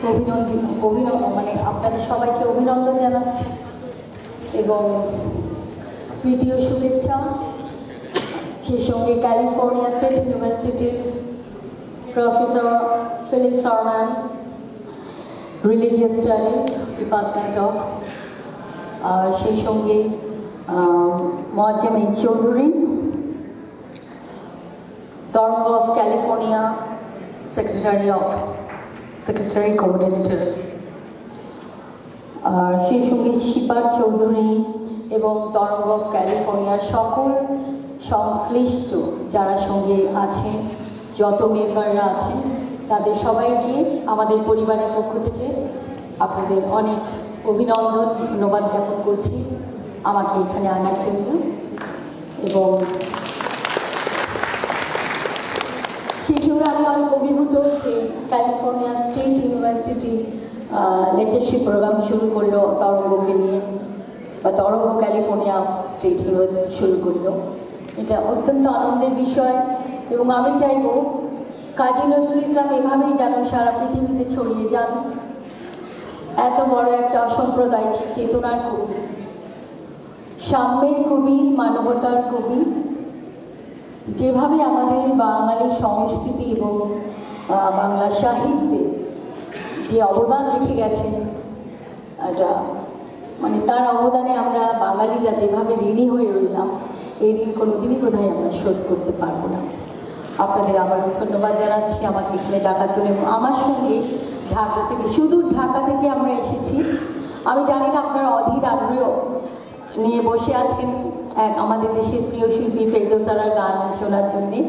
মানে আপনাদের সবাইকে অভিনন্দন জানাচ্ছি এবং প্রীতি ও শুভেচ্ছা। সেই সঙ্গে ক্যালিফোর্নিয়া স্টেট ইউনিভার্সিটির professor Philip Sarman, religious studies department of, আর সেই সঙ্গে Moazzem Chowdhury, Tarang of California secretary coordinator, আর সেই সঙ্গে শিপার চৌধুরী এবং তরঙ্গ অফ ক্যালিফোর্নিয়ার সকল সংশ্লিষ্ট যারা সঙ্গে আছেন, যত মেম্বাররা আছেন, তাদের সবাইকে আমাদের পরিবারের পক্ষ থেকে আপনাদের অনেক অভিনন্দন, ধন্যবাদ জ্ঞাপন করছি আমাকে এখানে আনার জন্য। এবং সেই সঙ্গে আমি অনেক অভিভূত যে California State University lectureship programme শুরু করলো তরঙ্গকে নিয়ে, বা তরঙ্গ ক্যালিফোর্নিয়া স্টেট ইউনিভার্সিটি শুরু করলো। এটা অত্যন্ত আনন্দের বিষয় এবং আমি চাইব কাজী নজরুল ইসলাম এভাবেই যেন সারা পৃথিবীতে ছড়িয়ে যান। এত বড় একটা অসাম্প্রদায়িক চেতনার কবি, সাম্যের কবি, মানবতার কবি, যেভাবে আমাদের বাঙালি সংস্কৃতি এবং বাংলা সাহিত্যে যে অবদান রেখে গেছেন, এটা মানে তার অবদানে আমরা বাঙালিরা যেভাবে ঋণী হয়ে রইলাম, এই ঋণ কোনোদিনই বোধহয় আমরা শোধ করতে পারবো না। আপনাদের আবারও ধন্যবাদ জানাচ্ছি আমাকে এখানে ডাকার জন্য। এবং আমার সঙ্গে ঢাকা থেকে, সুদূর ঢাকা থেকে আমরা এসেছি। আমি জানি না আপনারা অধীর আগ্রহ নিয়ে বসে আছেন আমাদের দেশের প্রিয় শিল্পী ফেরদৌসারার গান শোনার জন্যে।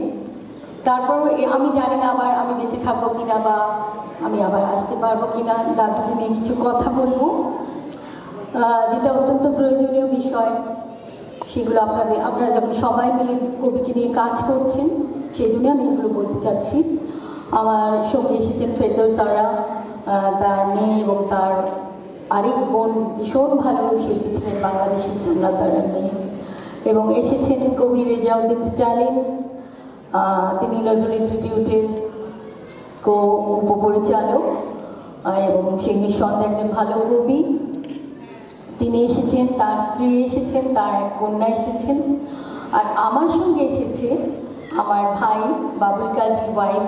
তারপর আমি জানি না আবার আমি বেঁচে থাকবো কিনা, বা আমি আবার আসতে পারবো কিনা, তার নিয়ে কিছু কথা বলবো, যেটা অত্যন্ত প্রয়োজনীয় বিষয়। সেগুলো আপনারা যখন সবাই মিলে কবিকে নিয়ে কাজ করছেন, সেই জন্য আমি এগুলো বলতে চাচ্ছি। আমার সঙ্গে এসেছেন ফেরদৌসারা, তার মেয়ে এবং তার আরেক বোন, ভীষণ ভালো শিল্পী ছিলেন বাংলাদেশের জান্নাতারার মেয়ে, এবং এসেছেন কবি রেজাউদ্দিন স্টালিন, তিনি নজরুল ইনস্টিটিউটের উপপরিচালক এবং সেই নিঃসন্দেহে একজন ভালো কবি। তিনি এসেছেন, তার স্ত্রী এসেছেন, তার এক কন্যা এসেছেন, আর আমার সঙ্গে এসেছে আমার ভাই বাবুল কাজী ওয়াইফ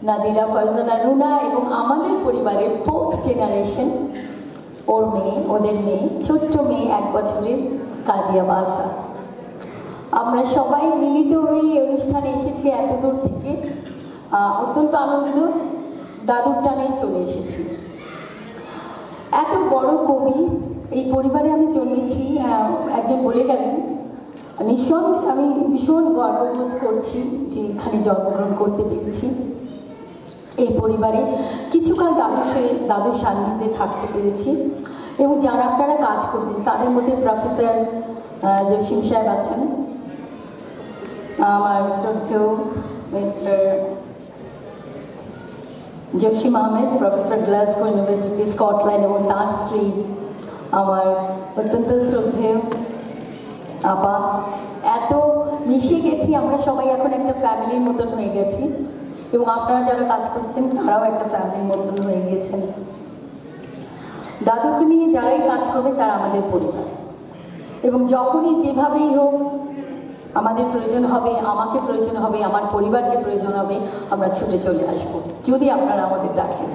নাদিরা ফারজানা রুনা, এবং আমাদের পরিবারের 4th জেনারেশন, ওর মেয়ে, ওদের মেয়ে, ছোট্ট মেয়ে 1 বছরের কাজিয়া বাসা। আমরা সবাই মিলিত হয়ে এই অনুষ্ঠানে এসেছি এত দূর থেকে, অত্যন্ত আনন্দিত, দাদুর টানেই চলে এসেছি। এত বড় কবি, এই পরিবারে আমি জন্মেছি, একজন বলে গেলেন, নিঃসন্দেহে আমি ভীষণ গর্ববোধ করছি যে এখানে জন্মগ্রহণ করতে পেরেছি। এই পরিবারে কিছুকাল দাদুর সান্নিধ্যে থাকতে পেরেছি, এবং যারা আপনারা কাজ করছেন তাদের মধ্যে প্রফেসর জসিম সাহেব আছেন, আমার শ্রদ্ধেয় mister Jasim Ahmed, professor Glasgow university Scotland, এবং তার স্ত্রী আমার অত্যন্ত শ্রদ্ধেয় আপা। এত মিশে গেছি আমরা সবাই, এখন একটা ফ্যামিলির মতন হয়ে গেছি, এবং আপনারা যারা কাজ করছেন তারাও একটা ফ্যামিলির মতন হয়ে গেছেন। দাদুকে নিয়ে যারাই কাজ করবে তারা আমাদের পরিবার, এবং যখনই যেভাবেই হোক আমাদের প্রয়োজন হবে, আমাকে প্রয়োজন হবে, আমার পরিবারকে প্রয়োজন হবে, আমরা ছুটে চলে আসবো যদি আপনারা আমাদের ডাকেন।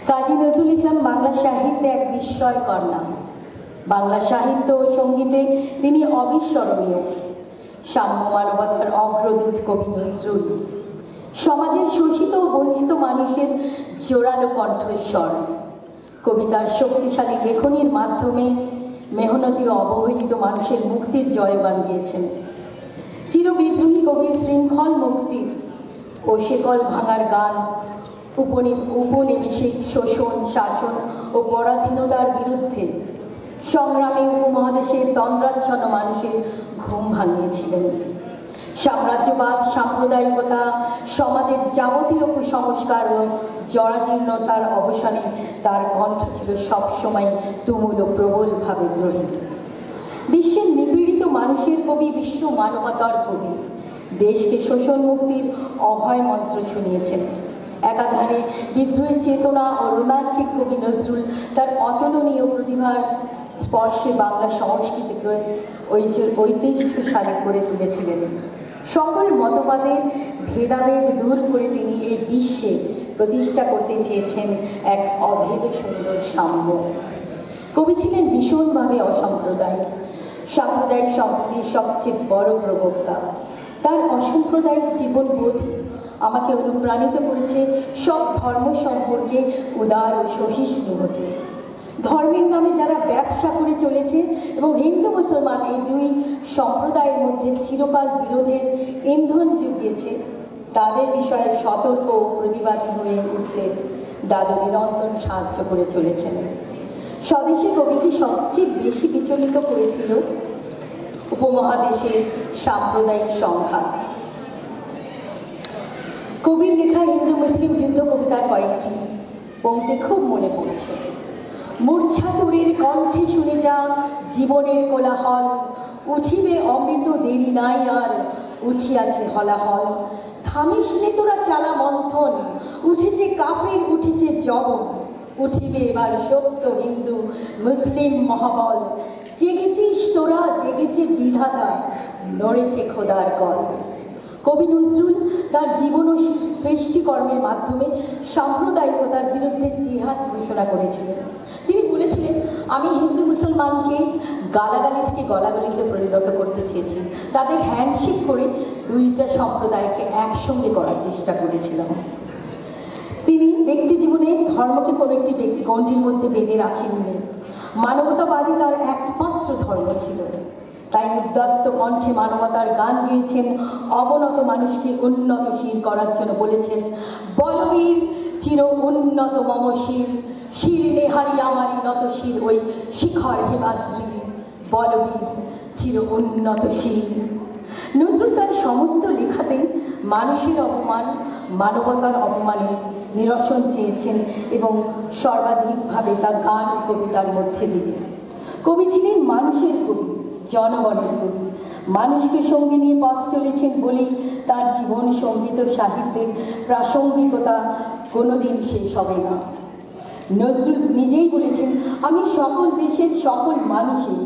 কাজী নজরুল ইসলাম বাংলা সাহিত্যে এক বিস্ময়কর নাম। বাংলা সাহিত্য ও সঙ্গীতে তিনি অবিস্মরণীয়। সাম্য মানবতার অগ্রদূত কবি নজরুল, সমাজের শোষিত ও বঞ্চিত মানুষের জোরালো কণ্ঠস্বর। কবিতার শক্তিশালী লেখনীর মাধ্যমে মেহনতি ও অবহেলিত মানুষের মুক্তির জয়গান গিয়েছেন। চিরবিদ্রোহী কবির শৃঙ্খল মুক্তির ও শেকল ভাঙার গান, উপনিবেশিক শোষণ, শাসন ও পরাধীনতার বিরুদ্ধে সংগ্রামে উপমহাদেশের দ্বন্দ্বাচ্ছন্ন মানুষের ঘুম ভাঙিয়েছিলেন। সাম্রাজ্যবাদ, সাম্প্রদায়িকতা, সমাজের যাবতীয় কুসংস্কার ও জরাজীর্ণতার অবসানে তার কণ্ঠ ছিল সবসময় তুমুল ও প্রবলভাবে গ্রহী। বিশ্বের নিপীড়িত মানুষের কবি, বিশ্ব মানবতার কবি, দেশকে শোষণ মুক্তির অভয় মন্ত্র শুনিয়েছেন। একাধারে বিদ্রোহের চেতনা ও রোমান্টিক কবি নজরুল তার অতুলনীয় প্রতিভার স্পর্শে বাংলা সংস্কৃতিকে ঐতিহ্যশালী করে তুলেছিলেন। সকল মতবাদের ভেদাভেদ দূর করে তিনি এই বিশ্বে প্রতিষ্ঠা করতে চেয়েছেন এক অভেদ সুন্দর সাম্য। কবি ছিলেন ভীষণভাবে অসাম্প্রদায়িক, সাম্প্রদায়িক সম্প্রীতির সবচেয়ে বড় প্রবক্তা। তার অসাম্প্রদায়িক জীবনবোধ আমাকে অনুপ্রাণিত করেছে সব ধর্ম সম্পর্কে উদার ও সহিষ্ণু হতে। ধর্মের নামে যারা ব্যবসা করে চলেছে এবং হিন্দু মুসলমান এই দুই সম্প্রদায়ের মধ্যে চিরকাল বিরোধের ইন্ধন জুগিয়েছে, তাদের বিষয়ে সতর্ক ও প্রতিবাদী হয়ে উঠতে দাদু নিরন্তর সাহায্য করে চলেছেন। স্বদেশী কবিকে সবচেয়ে বেশি বিচলিত করেছিল উপমহাদেশের সাম্প্রদায়িক সংঘাত। কবির লেখা হিন্দু মুসলিম যুদ্ধ কবিতার কয়েকটি পংক্তি খুব মনে পড়ছে। মূর্ছা তুরীর কণ্ঠে শুনে যা জীবনের কোলাহল, উঠিবে অমৃত দেরি নাই আর উঠিয়াছে হলাহল। থামিস নে তোরা চালা মন্থন, উঠেছে কাফের উঠেছে জবন, উঠিবে এবার সত্য হিন্দু মুসলিম মহাবল। জেগেছিস তোরা জেগেছে বিধাতা, নড়েছে খোদার কল। কবি নজরুল তার জীবন ও সৃষ্টিকর্মের মাধ্যমে সাম্প্রদায়িকতার বিরুদ্ধে জিহাদ ঘোষণা করেছিলেন। তিনি বলেছিলেন, আমি হিন্দু মুসলমানকে গালাগালি থেকে গলাগলিতে পরিণত করতে চেয়েছি, তাদের হ্যান্ডশেক করে দুইটা সম্প্রদায়কে একসঙ্গে করার চেষ্টা করেছিলাম। তিনি ব্যক্তি জীবনে ধর্মকে কোনো একটি গণ্ডির মধ্যে বেঁধে রাখেননি। মানবতাবাদী তার একমাত্র ধর্ম ছিল। তাই উদ্যত্ত কণ্ঠে মানবতার গান গেয়েছেন, অবনত মানুষকে উন্নতশীল করার জন্য বলেছেন, বলবীর চির উন্নত মমশীল, শির নেহারি আমারই নতশীল ওই শিখর হিমাদ্রি, বলবীর চির উন্নতশীল। নজরুল তার সমস্ত লেখাতেই মানুষের অপমান, মানবতার অপমানে নিরসন চেয়েছেন এবং সর্বাধিকভাবে তা গান কবিতার মধ্যে দিয়ে। কবি ছিলেন মানুষের কবি, জনগণের কবি। মানুষকে সঙ্গে নিয়ে পথ চলেছেন বলেই তার জীবন সঙ্গীত সাহিত্যের প্রাসঙ্গিকতা কোনোদিন শেষ হবে না। নজরুল নিজেই বলেছেন, আমি সকল দেশের সকল মানুষই,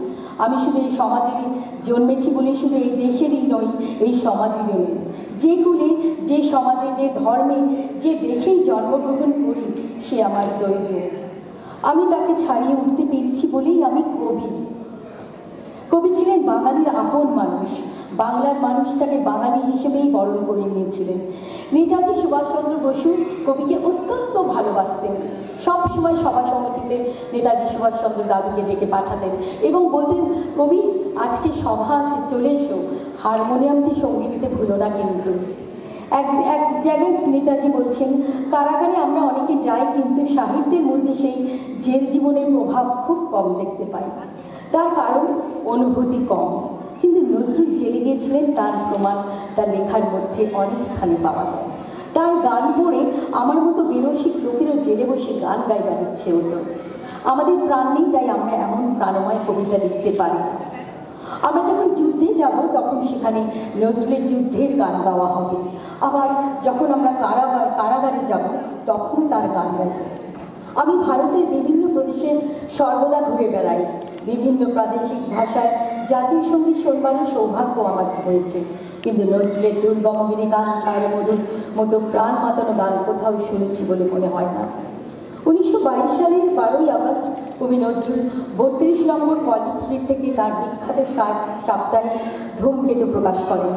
আমি শুধু এই সমাজেরই জন্মেছি বলে শুধু এই দেশেরই নই, এই সমাজেরই নই। যে কুলে, যে সমাজে, যে ধর্মে, যে দেশেই জন্মগ্রহণ করি, সে আমার দৈব। আমি তাকে ছাড়িয়ে উঠতে পেরেছি বলেই আমি কবি। কবি ছিলেন বাঙালির আপন মানুষ। বাংলার মানুষ তাকে বাঙালি হিসেবেই বরণ করে নিয়েছিলেন। নেতাজি সুভাষচন্দ্র বসু কবিকে অত্যন্ত ভালোবাসতেন। সব সময় সভা সমিতিতে নেতাজি সুভাষচন্দ্র দাদুকে ডেকে পাঠাতেন এবং বলতেন, কবি আজকে সভা আছে, চলে এসো, হারমোনিয়ামটি সঙ্গে নিতে ভুলো না কিন্তু। এক জায়গায় নেতাজি বলছেন, কারাগারে আমরা অনেকে যাই, কিন্তু সাহিত্যের মধ্যে সেই জেল জীবনের প্রভাব খুব কম দেখতে পাই। তার কারণ অনুভূতি কম। কিন্তু নজরুল জেলে গিয়েছিলেন, তার প্রমাণ তার লেখার মধ্যে অনেক স্থানে পাওয়া যায়। তার গান পড়ে আমার মতো বেরসিক লোকেরও জেলে বসে গান গাইবার ইচ্ছে হতো। আমাদের প্রাণ নেই, তাই আমরা এমন প্রাণময় কবিতা লিখতে পারি না। আমরা যখন যুদ্ধে যাব তখন সেখানে নজরুলের যুদ্ধের গান গাওয়া হবে। আবার যখন আমরা কারাগারে যাব তখন তার গান গাইব। আমি ভারতের বিভিন্ন প্রদেশে সর্বদা ঘুরে বেড়াই। বিভিন্ন প্রাদেশিক ভাষায় জাতীয় সঙ্গীত শোনবারও সৌভাগ্য আমার হয়েছে, কিন্তু নজরুলের দুর্গমগিনী গান, তার মধুর মতো প্রাণ মাতানো গান কোথাও শুনেছি বলে মনে হয় না। 1922 সালের 12ই আগস্ট কবি নজরুল 32 নম্বর কলেজ স্ট্রিট থেকে তার বিখ্যাত সাপ্তাহিক ধূমকেতু প্রকাশ করেন।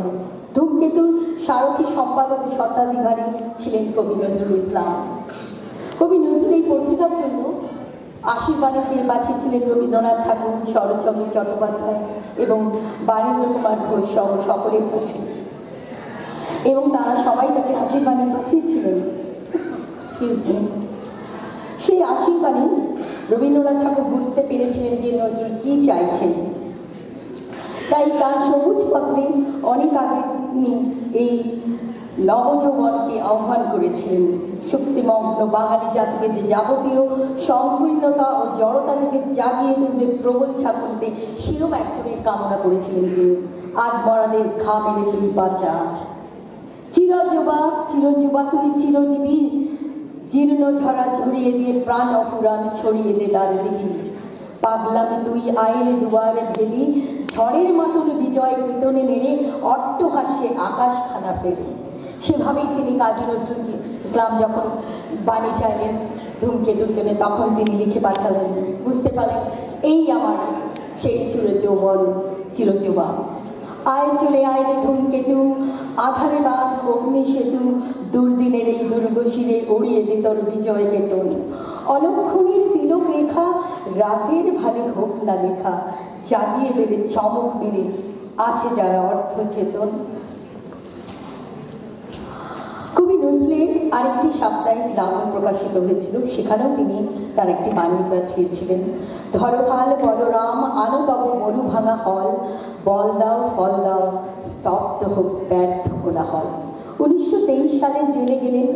ধূমকেতুর সারথী সম্পাদক স্বত্বাধিকারী ছিলেন কবি নজরুল ইসলাম। কবি নজরুল এই পত্রিকার জন্য আশীর্বাদে চেয়ে পাঠিয়েছিলেন রবীন্দ্রনাথ ঠাকুর, শরৎচন্দ্র চট্টোপাধ্যায় এবং বাণীন্দ্র কুমার ঘোষ সহ সকলের কাছে, এবং তারা সবাই তাকে আশীর্বাদে পাঠিয়েছিলেন। সেই আশীর্বাদে রবীন্দ্রনাথ ঠাকুর বুঝতে পেরেছিলেন যে নজরুল কী চাইছেন। তাই তার সবুজ পত্রে অনেক আগে তিনি এই নবযৌবনকে আহ্বান করেছিলেন। শক্তিমগ্ন বাঙালি জাতিকে যে যাবতীয় সংকীর্ণতা ও জড়তা থেকে জাগিয়ে তুলবে প্রবল ছাত্রতে, সেরকম একজনের কামনা করেছিলেন তিনি। আজ মরাদের ঘা মেরে তুমি বাঁচা, চিরযুবা চিরযুবা তুমি চিরজীবী, জীর্ণ ঝরা ঝরিয়ে দিয়ে প্রাণ অফুরান ছড়িয়ে দে তার দিবি, পাগলামে তুই আইলে দুয়ারে ভেলি, ঝড়ের মাতুল বিজয় কীর্তনে নেড়ে অট্টহাস্যে আকাশখানা ফেলে। সেভাবেই তিনি কাজী নজরুল ইসলাম যখন বাণী চাইলেন ধূমকেতুর জন্য, তখন তিনি লিখে পাঠালেন, বুঝতে পারলেন এই আমার সেই চিরযৌবন চিরযুবা। আয় চলে আয় রে ধূমকেতু, আধারে বাঁধ অগ্নি সেতু, দুর্দিনের এই দুর্গশিরে উড়িয়ে দে তোর বিজয় বেতন। অলক্ষণীর তিলক রেখা, রাতের ভালো হোক না লেখা, জাগিয়ে দেবে চমক মেরে আছে যারা অর্থ চেতন। কবি নজরুলের আরেকটি সাপ্তাহিক নাটক প্রকাশিত হয়েছিল, সেখানেও তিনি তার একটি বাণী পাঠিয়েছিলেন। ধরফাল বলরাম আনো তব মরু ভাঙা হল, বল দাও ফল দাও স্তব্ধ হোক ব্যর্থ কোলাহল। 1923 সালে জেলে গেলেন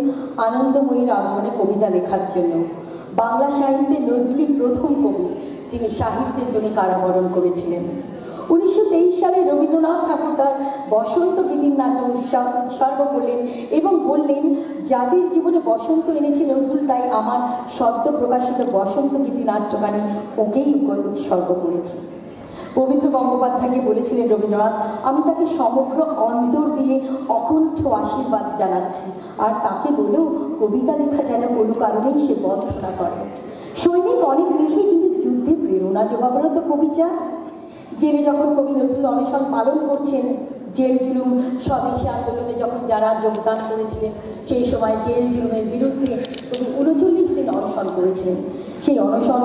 আনন্দময়ীর আগমনে কবিতা লেখার জন্য। বাংলা সাহিত্যে নজরুলই প্রথম কবি যিনি সাহিত্যের জন্য কারাবরণ করেছিলেন। 1923 সালে রবীন্দ্রনাথ ঠাকুর তার বসন্ত গীতির নাট্য উৎসর্গ করলেন এবং বললেন, যাদের জীবনে বসন্ত এনেছে নজরুল, তাই আমার সদ্য প্রকাশিত বসন্ত গীতি নাট্যগানে ওকেই উৎসর্গ করেছি। পবিত্র গঙ্গোপাধ্যায়কে বলেছিলেন রবীন্দ্রনাথ, আমি তাকে সমগ্র অন্তর দিয়ে অকুণ্ঠ আশীর্বাদ জানাচ্ছি, আর তাকে বলেও কবিতা লেখা যেন কোনো কারণেই সে বন্ধ না করে। সৈনিক অনেক মিলবে, কিন্তু যুদ্ধে প্রেরণা জোগাবো তো কবিতা। জেলে যখন কবি নজরুল অনশন পালন করছেন, জেল জুলুম স্বদেশী আন্দোলনে যখন যারা যোগদান করেছিলেন, সেই সময় জেল জুলুমের বিরুদ্ধে কবি 39 দিন অনশন করেছিলেন। সেই অনশন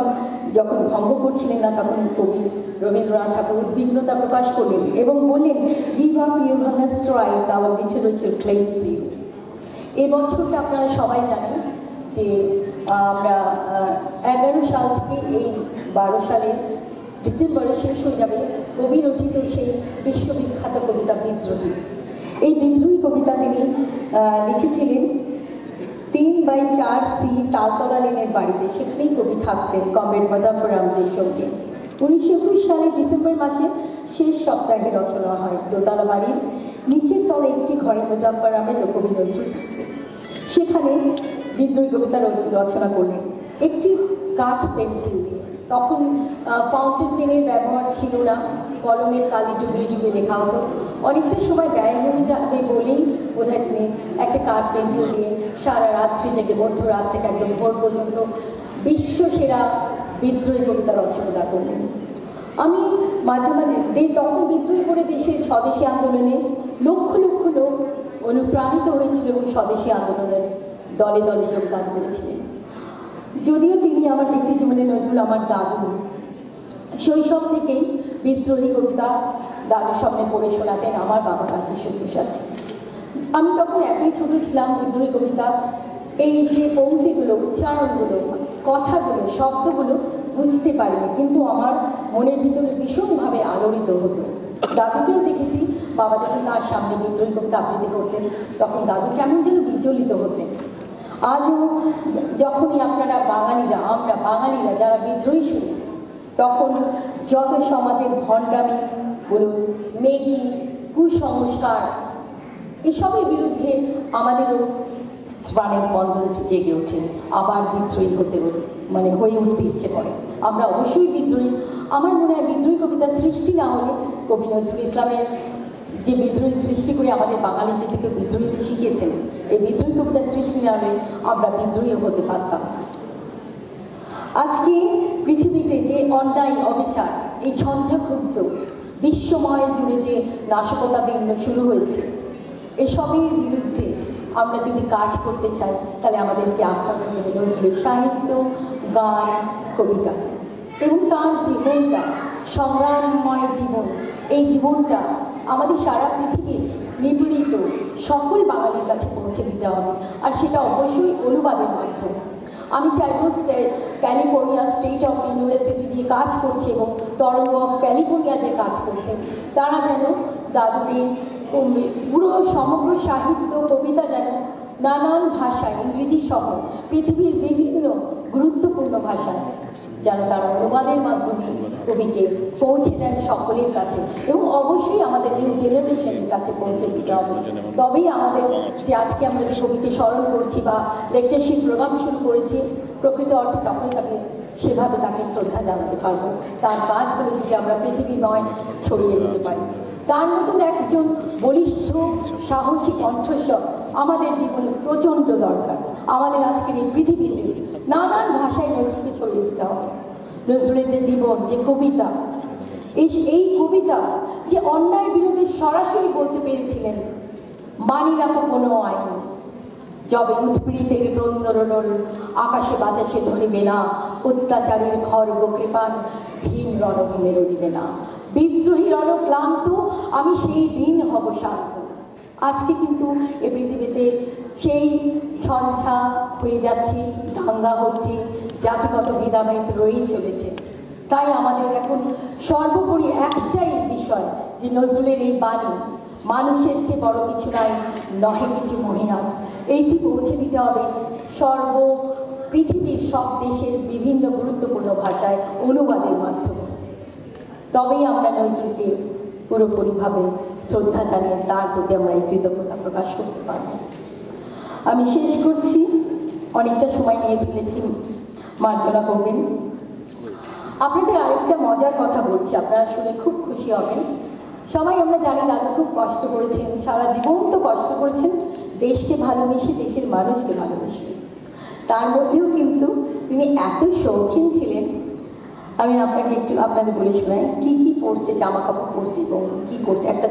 যখন ভঙ্গ করছিলেন না, তখন কবি রবীন্দ্রনাথ ঠাকুর উদ্বিগ্নতা প্রকাশ করলেন এবং বললেন, give up your hunger strike, our literature claims you. এবছরটা আপনারা সবাই জানেন যে আমরা 11 সাল থেকে এই 12 সালের ডিসেম্বরে শেষ হয়ে যাবে কবি রচিত সেই বিশ্ববিখ্যাত কবিতা বিদ্রোহী। এই বিদ্রোহী কবিতা তিনি লিখেছিলেন 3/4 সি তালতলা লেনের বাড়িতে, সেখানেই কবি থাকতেন কমরেড মুজাফফর আহমদের সঙ্গে। 1921 সালের ডিসেম্বর মাসের শেষ সপ্তাহে রচনা হয়। দোতলা বাড়ির নিচের তলে একটি ঘরে মুজাফফর আহমেদ ও কবি নজরুল থাকতেন। সেখানে বিদ্রোহী কবিতা রচনা করলেন একটি কাঠ পেন্সিল দিয়ে। তখন ফাউন্টেন পেনের ব্যবহার ছিল না, কলমের কালি ডুবিয়ে ডুবিয়ে লেখা হতো। অনেকটা সময় ব্যয় হয়ে যাবে বলেই বোধহয় তিনি একটা কাঠ পেন্সিল দিয়ে সারা রাত্রি থেকে মধ্যরাত থেকে একদম ভোর পর্যন্ত বিশ্বসেরা বিদ্রোহী কবিতা রচনা করলেন। আমি মাঝে মাঝে তখন বিদ্রোহী করে দেশের স্বদেশী আন্দোলনে লক্ষ লক্ষ লোক অনুপ্রাণিত হয়েছিল এবং স্বদেশী আন্দোলনের দলে দলে যোগদান করেছিলেন। যদিও তিনি আমার ব্যক্তি জীবনে নজরুল আমার দাদু, শৈশব থেকেই বিদ্রোহী কবিতা দাদুর সামনে পড়ে শোনাতেন আমার বাবা কাজী সন্তোষ আছে। আমি তখন এতই ছোট ছিলাম, বিদ্রোহী কবিতা এই যে পংক্তিগুলো, উচ্চারণগুলো, কথাগুলো, শব্দগুলো বুঝতে পারিনি, কিন্তু আমার মনের ভিতরে ভীষণভাবে আলোড়িত হতো। দাদুকেও দেখেছি, বাবা যখন তার সামনে বিদ্রোহী কবিতা আবৃত্তি করতেন, তখন দাদু কেমন যেন বিচলিত হতেন। আজও যখনই আপনারা বাঙালিরা, আমরা বাঙালিরা যারা বিদ্রোহী শুনি, তখন যত সমাজের ভণ্ডামি বলুন, মেকি, কুসংস্কার, এসবের বিরুদ্ধে আমাদেরও প্রাণের বন্ধনটি জেগে ওঠে, আবার বিদ্রোহী হতে হয়ে উঠতে ইচ্ছে করে। আমরা অবশ্যই বিদ্রোহী। আমার মনে হয় বিদ্রোহী কবিতার সৃষ্টি না হলে কবি নজরুল ইসলামের যে বিদ্রোহী সৃষ্টি করে আমাদের বাঙালি যে থেকে বিদ্রোহীকে শিখিয়েছেন, এই বিদ্রোহী কবিতার সৃষ্টি না হলে আমরা বিদ্রোহী হতে পারতাম। আজকে পৃথিবীতে যে অন্যায় অবিচার, এই ঝঞ্ঝাক্ষুব্ধ বিশ্বময় জুড়ে যে নাশকতা বিঘ্ন শুরু হয়েছে, এসবের বিরুদ্ধে আমরা যদি কাজ করতে চাই, তাহলে আমাদেরকে আস্থা করতে হবে নজরুলের সাহিত্য, গান, কবিতা এবং তার জীবনটা, সংগ্রামময় জীবন। এই জীবনটা আমাদের সারা পৃথিবীর নিপীড়িত সকল বাঙালির কাছে পৌঁছে দিতে হবে, আর সেটা অবশ্যই অনুবাদের মাধ্যমে। আমি চাইব যে ক্যালিফোর্নিয়া স্টেট অফ ইউনিভার্সিটি যে কাজ করছে এবং তরঙ্গ অফ ক্যালিফোর্নিয়া যে কাজ করছে, তারা যেন দাদুরের পুরো সমগ্র সাহিত্য, কবিতা যেন নানান ভাষায়, ইংরেজি সহ পৃথিবীর বিভিন্ন গুরুত্বপূর্ণ ভাষা যেন তারা অনুবাদের মাধ্যমে কবিকে পৌঁছে দেন সকলের কাছে, এবং অবশ্যই আমাদের নিউ জেনারেশনের কাছে পৌঁছে দিতে হবে। তবেই আমাদের যে আজকে আমরা যে কবিকে স্মরণ করছি বা লেকচারশিপ প্রোগ্রাম শুরু করেছি, প্রকৃত অর্থে তখনই তাকে সেভাবে তাকে শ্রদ্ধা জানাতে পারবো। তার কাজগুলো যদি আমরা পৃথিবী নয় ছড়িয়ে দিতে পারি, তার মতন একজন বলিষ্ঠ সাহসী কণ্ঠস্বর আমাদের জীবনে প্রচণ্ড দরকার। আমাদের আজকের এই পৃথিবীতে নানান ভাষায় নজরুলকে ছড়িয়ে দিতে হবে। নজরুলের যে জীবন, যে কবিতা, এই কবিতা যে অন্যায়ের বিরুদ্ধে সরাসরি বলতে পেরেছিলেন, মানি না কোনো আইন, যবে উৎপীড়িতের রোল আকাশে বাতাসে ধরিবে না, অত্যাচারের খর্ব কৃপান ভীম রণভূমে রইবে না, বিদ্রোহী রণক্লান্ত আমি সেই দিন হব শান্ত। আজকে কিন্তু এ পৃথিবীতে সেই ছঞ্ছা হয়ে যাচ্ছে, দাঙ্গা হচ্ছে, জাতিগত ভেদাভেদ রয়েই চলেছে। তাই আমাদের এখন সর্বোপরি একটাই বিষয় যে নজরুলের এই বাণী, মানুষের চেয়ে বড় কিছু নাই, নহে কিছু মহিয়ান, এইটি পৌঁছে দিতে হবে পৃথিবীর সব দেশের বিভিন্ন গুরুত্বপূর্ণ ভাষায় অনুবাদের মাধ্যমে। তবেই আমরা নজরুলকে পুরোপুরিভাবে শ্রদ্ধা জানিয়ে তার প্রতি আমরা এই কৃতজ্ঞতা প্রকাশ করতে পারব। আমি শেষ করছি, অনেকটা সময় নিয়ে ফেলেছি, মার্জনা করবেন। আপনাদের আরেকটা মজার কথা বলছি, আপনারা শুনে খুব খুশি হবেন। সবাই আমরা জানি দাদু খুব কষ্ট করেছেন, সারা জীবন তো কষ্ট করেছেন দেশকে ভালোবেসে, দেশের মানুষকে ভালোবেসে। তার মধ্যেও কিন্তু তিনি এত শৌখিন ছিলেন, আমি আপনাকে একটু আপনাদের বলে শোনাই কি কি পড়তে, জামা কাপড় পরতে এবং কী করতে। একটা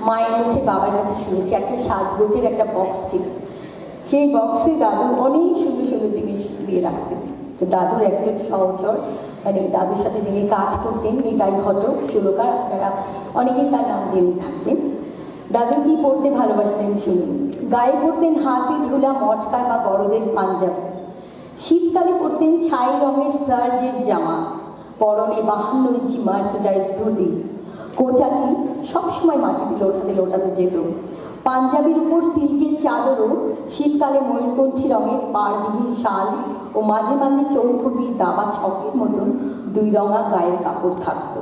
মায়ের মুখে বাবার কাছে শুনেছি, একটা সাজগোজের একটা বক্স ছিল, সেই বক্সে দাদু অনেক সুন্দর সুন্দর জিনিস দিয়ে রাখতেন। তো দাদুর একজন সহচর, মানে দাদুর সাথে যিনি কাজ করতেন, নিতাই ঘটক সুরকার, আপনারা অনেকেই তার নাম জেনে থাকবেন। দাদু কি পড়তে ভালোবাসতেন শুনুন। গায়ে পরতেন হাতে ঝোলা মটকা বা বড়দের পাঞ্জাবি, শীতকালে পরতেন ছাই রঙের সার্জের জামা, পরনে 52 ইঞ্চি মার্সেডাইজ ধুতি, কোচাটি সবসময় মাটিতে লোটাতে লোটাতে যেত, পাঞ্জাবির উপর সিল্কের চাদরও, শীতকালে ময়ূরকণ্ঠী রঙের পাড়বিহীন শাল ও মাঝে মাঝে চৌখুটি দাবা ছকের মতন 2 রঙা গায়ের কাপড় থাকত।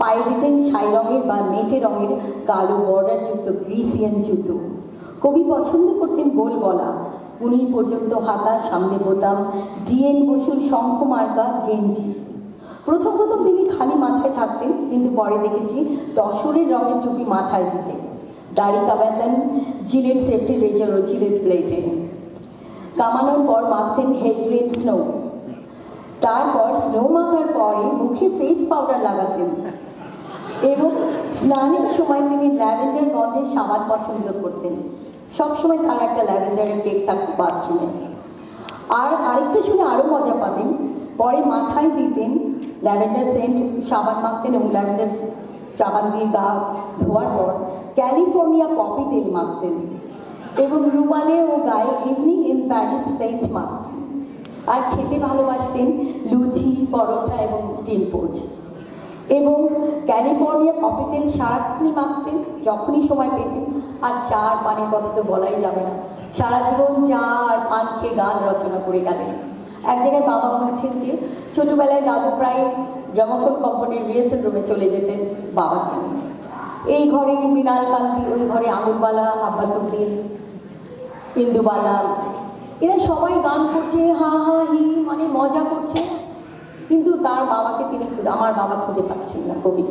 পায়ে দিতেন ছাই রঙের বা মেটে রঙের কালো বর্ডারযুক্ত গ্রিসিয়ান জুতো। কবি পছন্দ করতেন গোল গলা, 19 পর্যন্ত হাতা, সামনে বোতাম, ডিএন বসুর শঙ্খ মার্কা গেঞ্জি। প্রথম তিনি খালি মাথায় থাকতেন, কিন্তু পরে দেখেছি তসরের রঙের টুপি মাথায় দিতেন। দাড়ি কামাতেন জিলেট সেফটি রেজার ও জিলেট প্লেটে। কামানোর পর মাখতেন হেজলেট স্নো, তারপর স্নো মাখার পরে মুখে ফেস পাউডার লাগাতেন এবং স্নানের সময় তিনি ল্যাভেন্ডার গন্ধের সাবান পছন্দ করতেন। সবসময় তার একটা ল্যাভেন্ডারের কেক থাকতো বাথরুমে। আর আরেকটা শুনে আরও মজা পাবেন, পরে মাথায় দিতেন ল্যাভেন্ডার সেন্ট সাবান মাখতেন এবং ল্যাভেন্ডার সাবান দিয়ে গা ধোয়ার পর ক্যালিফোর্নিয়া পপি তেল মাখতেন এবং রুমালে ও গায়ে ইভিনিং ইন প্যারিস সেন্ট মাখতেন। আর খেতে ভালোবাসতেন লুচি, পরোটা এবং ডিম পোচ। এবং ক্যালিফোর্নিয়া পপি তেল সারাক্ষণই মাখতেন যখনই সময় পেতেন। আর চা আর পানের কথা তো বলাই যাবে না, সারা জীবন চা আর পান খেয়ে গান রচনা করে গেলেন। এক জায়গায় বাবা বলছেন যে ছোটবেলায় দাদু প্রায় গ্রামোফোন কোম্পানির রিহার্সাল রুমে চলে যেতেন বাবাকে নিয়ে। এই ঘরে মৃণাল কান্তি, ওই ঘরে আঙুরবালা, আব্বাসুদ্দিন, ইন্দুবালা, এরা সবাই গান করছে, হা হা হি, মানে মজা করছে। কিন্তু তার বাবাকে আমার বাবা খুঁজে পাচ্ছেন না। কবি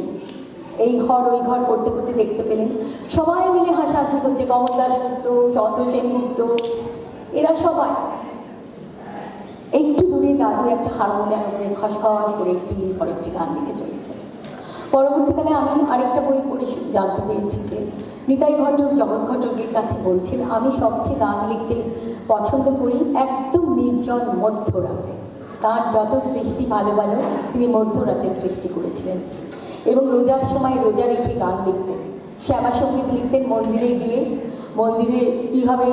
এই ঘর ওই ঘর করতে করতে দেখতে পেলেন সবাই মিলে হাসাহাসি করছে, কমল দাশগুপ্ত, চন্দ্র সেনগুপ্ত, এরা সবাই। একটু দূরে দাদু একটা হারমোনিয়াম উপরে খসখস করে একটির পর একটি গান লিখে চলেছে। পরবর্তীকালে আমি আরেকটা বই পড়ে জানতে পেরেছি যে নিতাই ঘটক জগৎ ঘটকের কাছে বলছেন, আমি সবচেয়ে গান লিখতে পছন্দ করি একদম নির্জন মধ্যরাতে। তার যত সৃষ্টি ভালো ভালো তিনি মধ্যরাতে সৃষ্টি করেছিলেন এবং রোজার সময় রোজা রেখে গান লিখতেন, শ্যামা সঙ্গীত লিখতেন, মন্দিরে গিয়ে মন্দিরে কীভাবে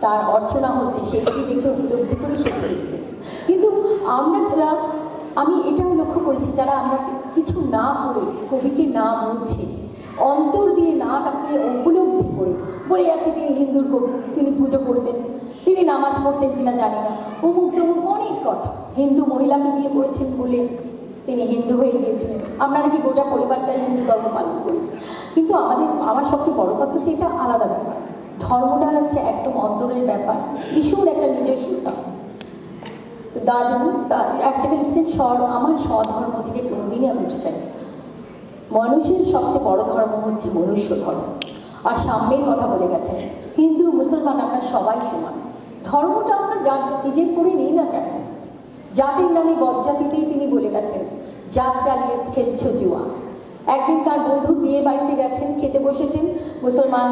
তার অর্চনা হচ্ছে সেটি দেখে উপলব্ধি করে সেটি লিখতেন। কিন্তু আমি এটাও লক্ষ্য করেছি, যারা আমরা কিছু না পড়ে কবিকে না বলছি, অন্তর দিয়ে না তাকে উপলব্ধি করে বলে যাচ্ছে তিনি হিন্দুর কবি, তিনি পুজো করতেন, তিনি নামাজ পড়তেন কিনা জানি না, অমুক তমুক অনেক কথা। হিন্দু মহিলাকে বিয়ে করেছেন বলে তিনি হিন্দু হয়ে গিয়েছিলেন। আমরা নাকি গোটা পরিবারটাই হিন্দু ধর্ম পালন করি। কিন্তু আমার সবচেয়ে বড় কথা হচ্ছে এটা আলাদা ব্যাপার। ধর্মটা হচ্ছে একদম অন্তরের ব্যাপার, ঈশ্বর একটা নিজস্বতা। দাদু এক জায়গায় লিখছেন, আমার স্বধর্ম থেকে কোনোদিনই আমি উঠে চাই। মানুষের সবচেয়ে বড় ধর্ম হচ্ছে মনুষ্য ধর্ম। আর সামনেই কথা বলে গেছেন, হিন্দু মুসলমান আমরা সবাই সমান। ধর্মটা আমরা যার নিজের করে নিই না কেন। জাতির নামে বজ্জাতিতেই তিনি বলে গেছেন, জাত জ্বালিয়ে খেলছ জুয়া। একদিন তার বন্ধুর বিয়ে বাড়িতে গেছেন, খেতে বসেছেন মুসলমান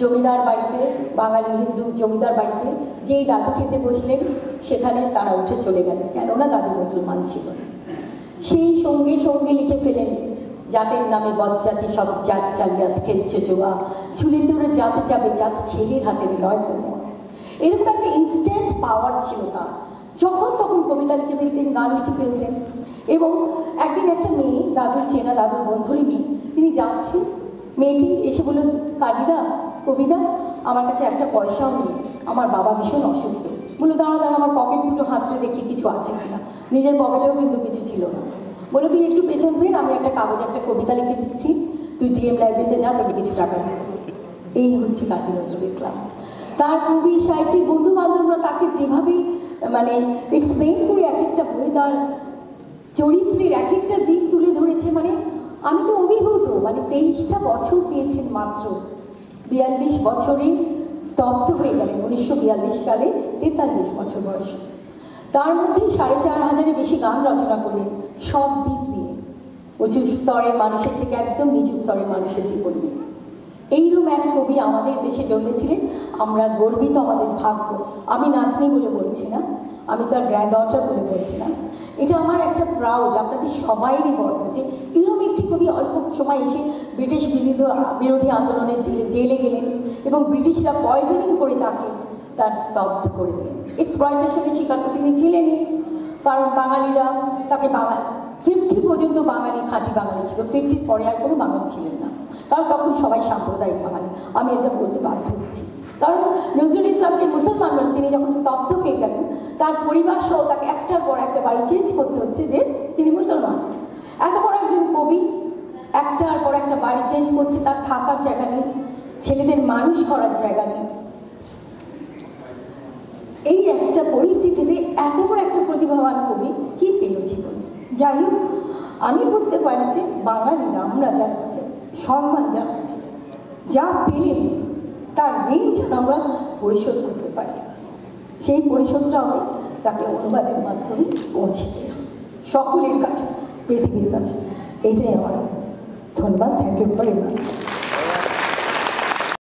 জমিদার বাড়িতে, বাঙালি হিন্দু জমিদার বাড়িতে। যেই দাদু খেতে বসলেন সেখানে তারা উঠে চলে গেলেন, কেননা দাদু মুসলমান ছিল। সেই সঙ্গে সঙ্গে লিখে ফেলেন, জাতের নামে বজ্জাতি সব জাত জ্বালিয়ে খেলছ জুয়া, চুলে তোরে জাতে যাবে জাত ছেলের হাতের নয় তো মন। এরকম একটা ইনস্ট্যান্ট পাওয়ার ছিল তার। যখন তখন কবিতা লিখে ফেলতেন, গান লিখে ফেলতেন। এবং একদিন একটা মেয়ে, দাদুর চেনা, দাদুর বন্ধুরই মেয়ে, তিনি যাচ্ছেন, মেয়েটি এসে বলল, কাজীদা, কবিদা, আমার কাছে একটা পয়সাও নেই, আমার বাবা ভীষণ অসুস্থ। বললো, দাঁড়া দাঁড়া, আমার পকেট দুটো হাতড়ে দেখি কিছু আছে কিনা। নিজের পকেটেও কিন্তু কিছু ছিল না। বলে, তুই একটু পেছন ফের, আমি একটা কাগজে একটা কবিতা লিখে দিচ্ছি, তুই ডিএম লাইব্রেরিতে যা, তোকে কিছু টাকা দিই। এই হচ্ছে কাজী নজরুল ইসলাম। তার কবি সাহিত্যিক বন্ধু বান্ধবরা তাকে যেভাবে মানে এক্সপ্লেন করে এক একটা বই তার চরিত্রের এক একটা দিক তুলে ধরেছে। মানে আমি তো অভিভূত। মানে 23টা বছর পেয়েছেন মাত্র, 42 বছরে স্তব্ধ হয়ে গেলেন 1942 সালে, 43 বছর বয়সে। তার মধ্যে 4500-এর বেশি গান রচনা করলেন, সব দিক নিয়ে, উঁচু স্তরের মানুষের থেকে একদম নিচু স্তরের মানুষের জীবন নিয়ে। এইরকম এক কবি আমাদের দেশে জন্মেছিলেন। আমরা গর্বিত, আমাদের ভাগ্য। আমি নাতনি বলে বলছি না, আমি তার গ্র্যান্ডডটার বলে বলছি না, এটা আমার একটা প্রাউড। আপনাদের সবাইরই গর্ব যে এরকম একটি কবি অল্প সময় এসে ব্রিটিশ বিরোধী আন্দোলনে জেলে গেলেন এবং ব্রিটিশরা পয়জনিং করে তার স্তব্ধ করে দিলেন। এক্সপ্লয়টেশনের শিকার তো তিনি ছিলেনই, কারণ বাঙালিরা তাকে 50 পর্যন্ত বাঙালি, খাঁটি বাঙালি ছিল, 50 পরে আর কোনো বাঙালি ছিলেন না, কারণ তখন সবাই সাম্প্রদায়িক বাঙালি। আমি এটা বলতে বাধ্য হচ্ছি, কারণ নজরুল ইসলামকে মুসলমানরা তিনি যখন স্তব্ধ হয়ে গেলেন, তার পরিবার সহ তাকে একটার পর একটা বাড়ি চেঞ্জ করতে হচ্ছে যে তিনি মুসলমান। এত বড় একজন কবি একটার পর একটা বাড়ি চেঞ্জ করছে, তার থাকার জায়গা নেই, ছেলেদের মানুষ করার জায়গা নেই। এই একটা পরিস্থিতিতে এত বড় একটা প্রতিভাবান কবি কি পেল জীবন। যাই হোক, আমি বুঝতে পারি যে বাঙালিরা আমরা যাকে সম্মান জানাচ্ছি, যা পেলেন তার ঋণ যেন আমরা পরিশোধ করতে পারি। সেই পরিশোধটা আমি তাকে অনুবাদের মাধ্যমে পৌঁছে দিলাম সকলের কাছে, পৃথিবীর কাছে। এইটাই আমার ধন্যবাদ। Thank you very much.